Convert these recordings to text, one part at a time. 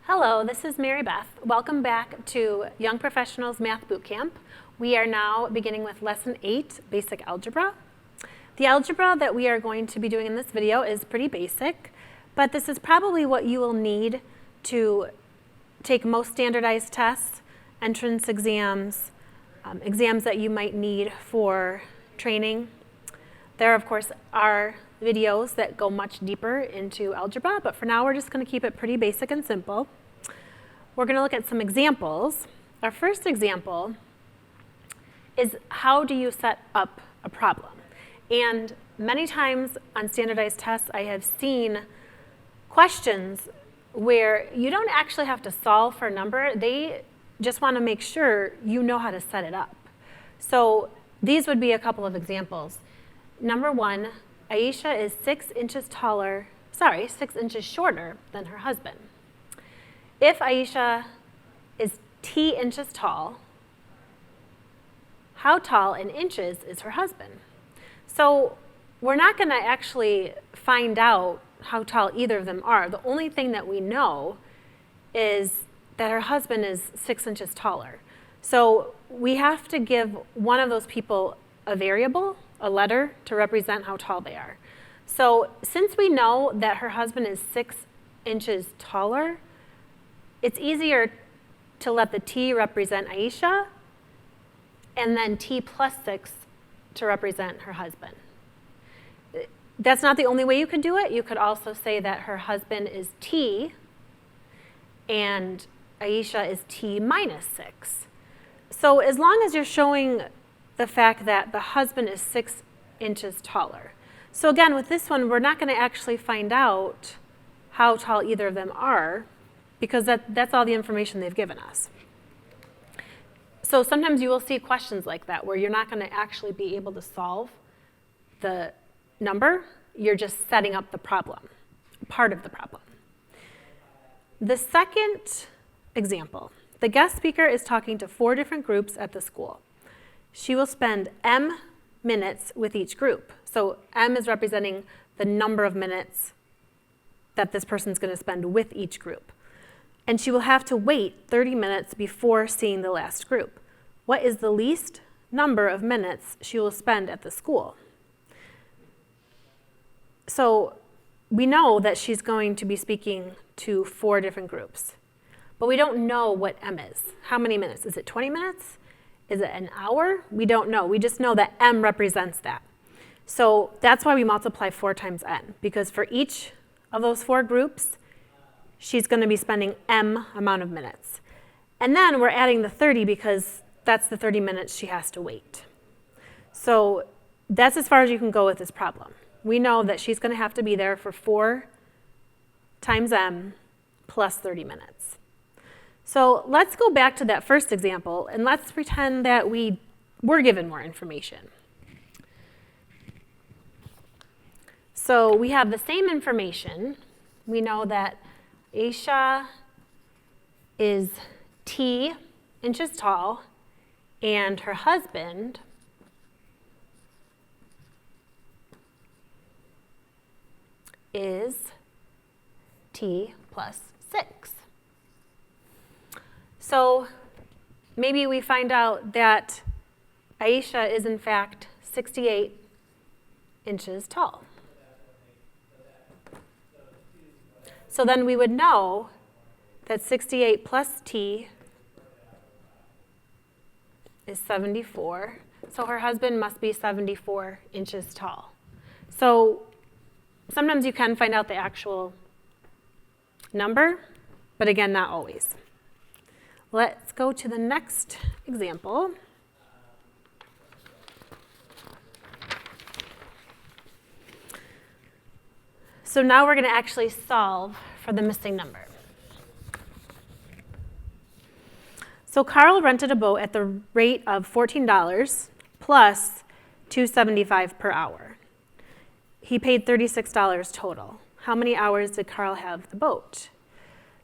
Hello, this is Mary Beth. Welcome back to Young Professionals Math Bootcamp. We are now beginning with Lesson 8, Basic Algebra. The algebra that we are going to be doing in this video is pretty basic, but this is probably what you will need to take most standardized tests, entrance exams, exams that you might need for training. There, of course, are videos that go much deeper into algebra, but for now we're just going to keep it pretty basic and simple. We're going to look at some examples. Our first example is how do you set up a problem? And many times on standardized tests I have seen questions where you don't actually have to solve for a number, they just want to make sure you know how to set it up. So these would be a couple of examples. Number one, Aisha is 6 inches shorter than her husband. If Aisha is t inches tall, how tall in inches is her husband? So we're not going to actually find out how tall either of them are. The only thing that we know is that her husband is 6 inches taller. So we have to give one of those people a variable, a letter, to represent how tall they are. So since we know that her husband is 6 inches taller, it's easier to let the t represent Aisha and then t plus 6 to represent her husband. That's not the only way you could do it. You could also say that her husband is t and Aisha is t minus 6. So as long as you're showing the fact that the husband is 6 inches taller. So again, with this one, we're not going to actually find out how tall either of them are because that's all the information they've given us. So sometimes you will see questions like that where you're not going to actually be able to solve the number. You're just setting up the problem, part of the problem. The second example, the guest speaker is talking to 4 different groups at the school. She will spend m minutes with each group. So m is representing the number of minutes that this person's going to spend with each group. And she will have to wait 30 minutes before seeing the last group. What is the least number of minutes she will spend at the school? So we know that she's going to be speaking to 4 different groups, but we don't know what m is. How many minutes? Is it 20 minutes? Is it an hour? We don't know. We just know that m represents that. So that's why we multiply 4 times n, because for each of those 4 groups, she's going to be spending m amount of minutes. And then we're adding the 30 because that's the 30 minutes she has to wait. So that's as far as you can go with this problem. We know that she's going to have to be there for 4 times m plus 30 minutes. So let's go back to that first example, and let's pretend that we were given more information. So we have the same information. We know that Aisha is t inches tall, and her husband is t plus 6. So maybe we find out that Aisha is in fact 68 inches tall. So then we would know that 68 plus t is 74. So her husband must be 74 inches tall. So sometimes you can find out the actual number, but again, not always. Let's go to the next example. So now we're going to actually solve for the missing number. So Carl rented a boat at the rate of $14 plus $2.75 per hour. He paid $36 total. How many hours did Carl have the boat?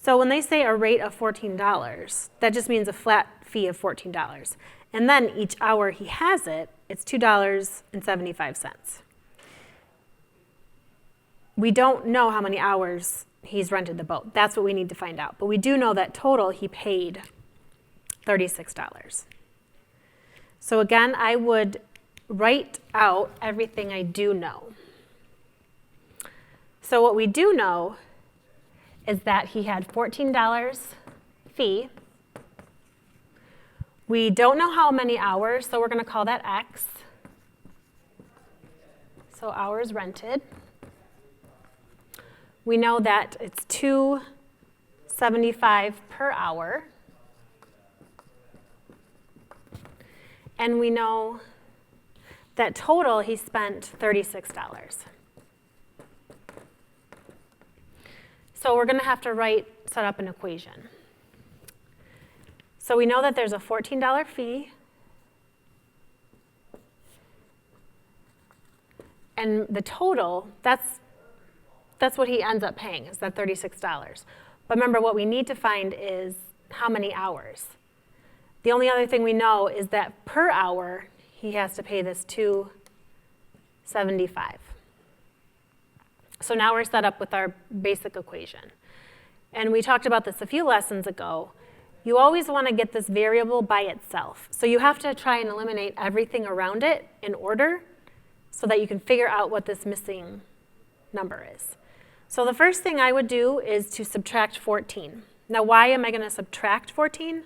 So when they say a rate of $14, that just means a flat fee of $14. And then each hour he has it, it's $2.75. We don't know how many hours he's rented the boat. That's what we need to find out. But we do know that total he paid $36. So again, I would write out everything I do know. So what we do know is that he had $14 fee. We don't know how many hours, so we're going to call that X. So hours rented. We know that it's $2.75 per hour. And we know that total he spent $36. So we're going to have to set up an equation. So we know that there's a $14 fee. And the total, that's what he ends up paying, is that $36. But remember, what we need to find is how many hours. The only other thing we know is that per hour, he has to pay this $2.75. So now we're set up with our basic equation. And we talked about this a few lessons ago. You always want to get this variable by itself. So you have to try and eliminate everything around it in order so that you can figure out what this missing number is. So the first thing I would do is to subtract 14. Now, why am I going to subtract 14?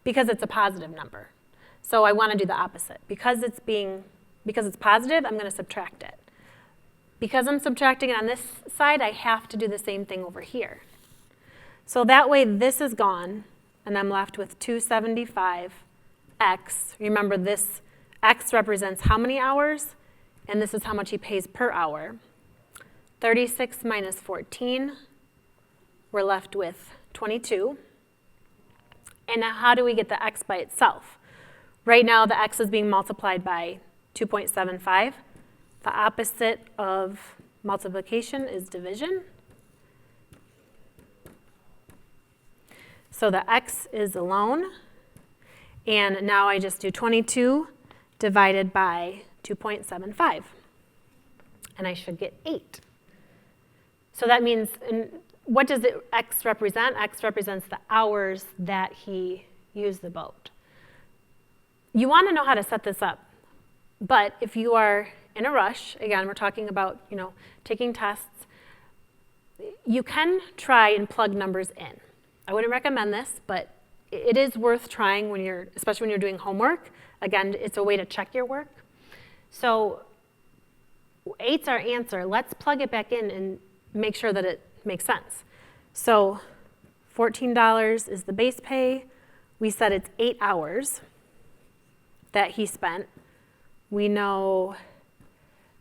Because it's a positive number. So I want to do the opposite. Because it's positive, I'm going to subtract it. Because I'm subtracting it on this side, I have to do the same thing over here. So that way this is gone, and I'm left with 275x. Remember, this x represents how many hours, and this is how much he pays per hour. 36 minus 14, we're left with 22. And now how do we get the x by itself? Right now, the x is being multiplied by 2.75. The opposite of multiplication is division. So the x is alone. And now I just do 22 divided by 2.75. And I should get 8. So that means, what does the x represent? X represents the hours that he used the boat. You want to know how to set this up. But if you are in a rush, again, we're talking about, taking tests, you can try and plug numbers in. I wouldn't recommend this, but it is worth trying especially when you're doing homework. Again, it's a way to check your work. So 8's our answer. Let's plug it back in and make sure that it makes sense. So $14 is the base pay. We said it's 8 hours that he spent. We know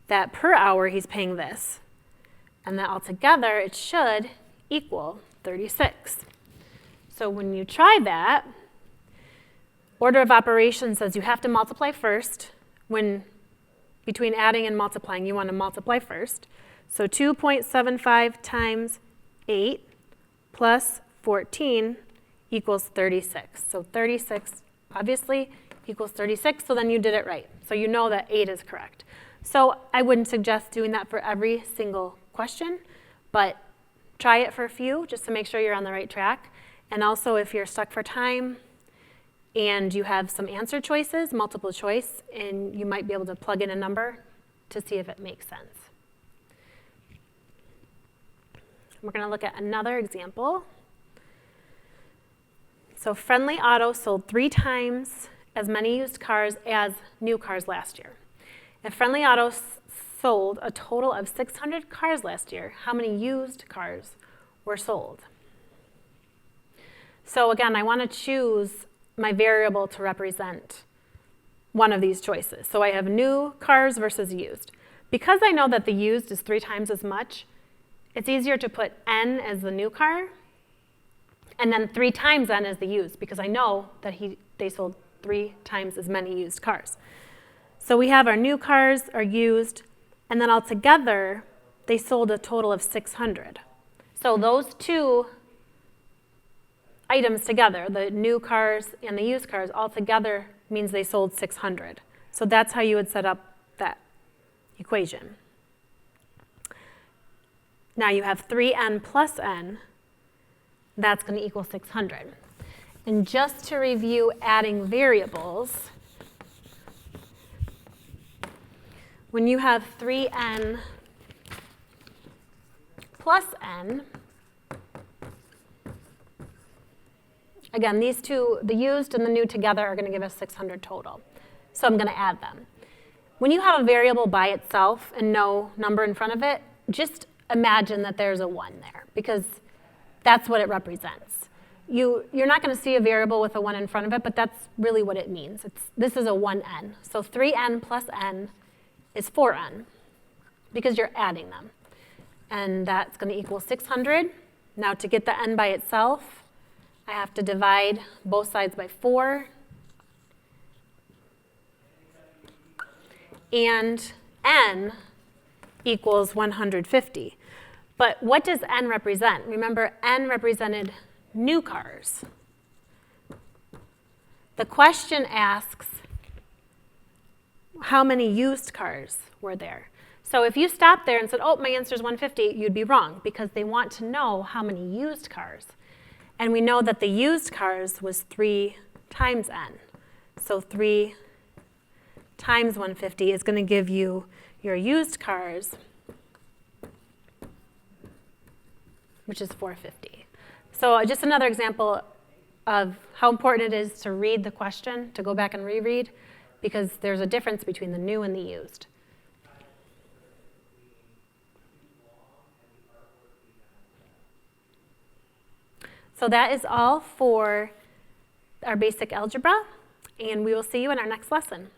that per hour he's paying this, and that altogether it should equal 36. So when you try that, order of operations says you have to multiply first. Between adding and multiplying, you want to multiply first. So 2.75 times 8 plus 14 equals 36. So 36 obviously equals 36, so then you did it right. So you know that 8 is correct. So I wouldn't suggest doing that for every single question, but try it for a few just to make sure you're on the right track. And also, if you're stuck for time and you have some answer choices, multiple choice, and you might be able to plug in a number to see if it makes sense. We're going to look at another example. So Friendly Auto sold 3 times as many used cars as new cars last year. If Friendly Auto sold a total of 600 cars last year, how many used cars were sold? So again, I want to choose my variable to represent one of these choices. So I have new cars versus used. Because I know that the used is 3 times as much, it's easier to put N as the new car, and then 3 times N as the used, because I know that they sold 3 times as many used cars. So we have our new cars, our used, and then altogether, they sold a total of 600. So those 2 items together, the new cars and the used cars, all together means they sold 600. So that's how you would set up that equation. Now you have 3n plus n. That's going to equal 600. And just to review adding variables, when you have 3n plus n, again, these two, the used and the new together, are going to give us 600 total. So I'm going to add them. When you have a variable by itself and no number in front of it, just imagine that there's a 1 there, because that's what it represents. You're not going to see a variable with a 1 in front of it, but that's really what it means. This is a 1n. So 3n plus n is 4n, because you're adding them. And that's going to equal 600. Now to get the n by itself, I have to divide both sides by 4. And n equals 150. But what does n represent? Remember, n represented new cars. The question asks, how many used cars were there? So if you stopped there and said, oh, my answer is 150, you'd be wrong, because they want to know how many used cars. And we know that the used cars was 3 times n. So 3 times 150 is going to give you your used cars, which is 450. So just another example of how important it is to read the question, to go back and reread, because there's a difference between the new and the used. So that is all for our basic algebra, and we will see you in our next lesson.